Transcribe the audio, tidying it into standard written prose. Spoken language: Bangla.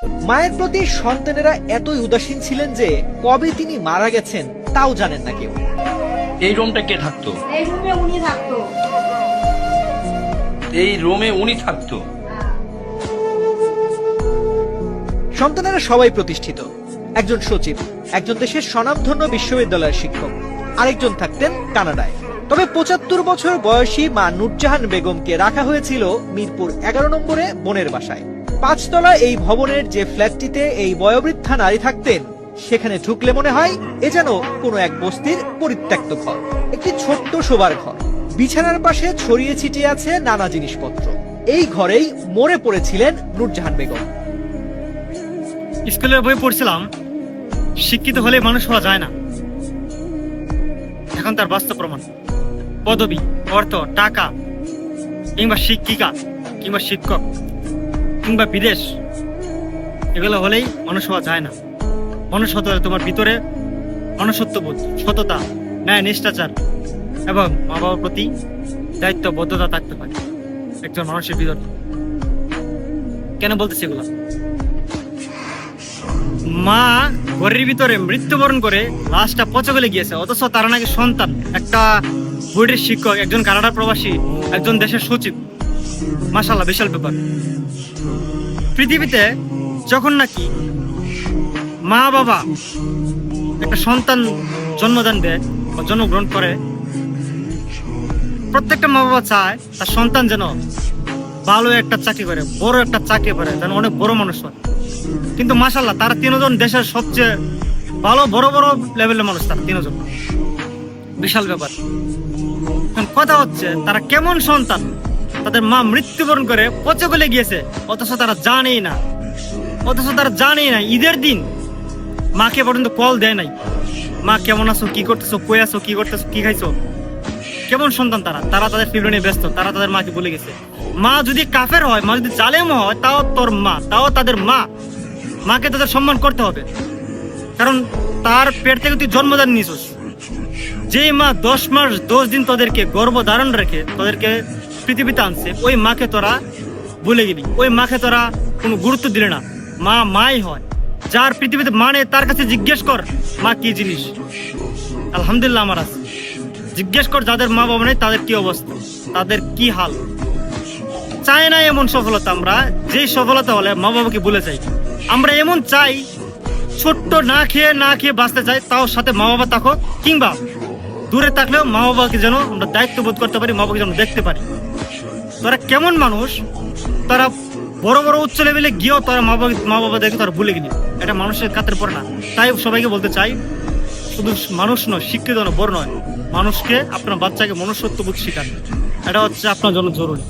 মায়ের প্রতি সন্তানেরা এতই উদাসীন ছিলেন যে কবে তিনি মারা গেছেন তাও জানেন না কেউ। এই রুমটা কে থাকতো? এই রুমে উনি থাকতো। এই রুমে উনি থাকতো। সন্তানেরা সবাই প্রতিষ্ঠিত, একজন সচিব, একজন দেশের স্বনামধন্য বিশ্ববিদ্যালয়ের শিক্ষক, আরেকজন থাকতেন কানাডায়। তবে ৭৫ বছর বয়সী মা নুরজাহান বেগমকে রাখা হয়েছিল মিরপুর ১১ নম্বরে বোনের বাসায়। ৫ তলা এই ভবনের যে ফ্ল্যাটটিতে এই বয়োবৃদ্ধা নারী থাকতেন, সেখানে ঢুকলে মনে হয় এ যেন কোনো এক বস্তির পরিত্যক্ত ঘর। একটি ছোট্ট শোবার ঘর, বিছানার পাশে ছড়িয়ে ছিটিয়ে আছে নানা জিনিসপত্র। এই ঘরেই মরে পড়েছিলেন নুরজাহান বেগম। স্কুলের বই পড়ছিলাম, শিক্ষিত হলে মানুষ হওয়া যায় না। এখন তার বাস্তব প্রমাণ। পদবি, অর্থ, টাকা, কিংবা শিক্ষিকা, কিংবা শিক্ষক, কিংবা বিদেশ, এগুলো হলেই মানুষ হওয়া যায় না। মানুষ হতে হলে তোমার ভিতরে মনুষ্যত্ববোধ, সততা, ন্যায়, নিষ্ঠাচার এবং মা বাবার প্রতি দায়িত্ববদ্ধতা থাকতে পারে একজন মানুষের ভিতরে। কেন বলতেছি এগুলো? মা ঘরের ভিতরে মৃত্যুবরণ করে লাশটা পচে গলে গিয়েছে, অথচ তারা নাকি সন্তান, একটা বোর্ডের শিক্ষক, একজন কানাডা প্রবাসী, একজন দেশের সচিব। মাশাআল্লাহ, বিশাল ব্যাপার। পৃথিবীতে যখন নাকি মা বাবা একটা সন্তান জন্মদান দেয় বা জন্মগ্রহণ করে, প্রত্যেকটা মা বাবা চায় তার সন্তান যেন ভালো একটা চাকরি করে, বড় একটা চাকরি করে, যেন অনেক বড় মানুষ হয়। কিন্তু মাশাআল্লাহ, তারা তিনজন দেশের সবচেয়ে ভালো বড় বড় লেভেলের মানুষ, তারা তিনজন। বিশাল ব্যাপার। কথা হচ্ছে তারা কেমন সন্তান, তাদের মা মৃত্যুবরণ করে পচে গলে গিয়েছে, অথচ তারা জানেই না ঈদের দিন মাকে পর্যন্ত কল দেয় নাই। মা কেমন আছো, কি করতেছো, কই আছো, কি করতেছো, কি খাইছো। কেমন সন্তান তারা তাদের ফিল্ড নিয়ে ব্যস্ত, তারা তাদের মাকে ভুলে গেছে। মা যদি কাফের হয়, মা যদি জালেম হয়, তাও তোর মা, তাও তাদের মা। মাকে তাদের সম্মান করতে হবে, কারণ তার পেট থেকে তুই জন্মদান নিয়েছিস। যে মা 10 মাস 10 দিন তোদেরকে গর্ভধারণ রেখে তোদেরকে পৃথিবীতে আনছে, ওই মাকে তোরা ভুলে গেলি, ওই মাকে তোরা কোনো গুরুত্ব দিলে না। মা মাই হয়। যার পৃথিবীতে মানে তার কাছে জিজ্ঞেস কর মা কি জিনিস। আলহামদুলিল্লাহ আমার আছে। জিজ্ঞেস কর যাদের মা বাবা নেই তাদের কি অবস্থা, তাদের কি হাল। চাই না এমন সফলতা আমরা, যেই সফলতা হলে মা বাবাকে ভুলে যাই। আমরা এমন চাই, ছোট্ট না খেয়ে বাঁচতে চাই, তাও সাথে মা বাবা থাকো, কিংবা দূরে থাকলেও মা বাবাকে যেন আমরা দায়িত্ববোধ করতে পারি, মা বাবাকে যেন দেখতে পারি। তারা কেমন মানুষ, তারা বড় বড় উচ্চ লেভেলে গিয়েও তারা মা বাবা দেখে তারা ভুলে গেলি। এটা মানুষের কাতের পড়ে না। তাই সবাইকে বলতে চাই, শুধু মানুষ নয়, শিক্ষিত নয়, বড় নয়, মানুষকে, আপনার বাচ্চাকে মনুষ্যত্ববোধ শেখান। এটা হচ্ছে আপনার জন্য জরুরি।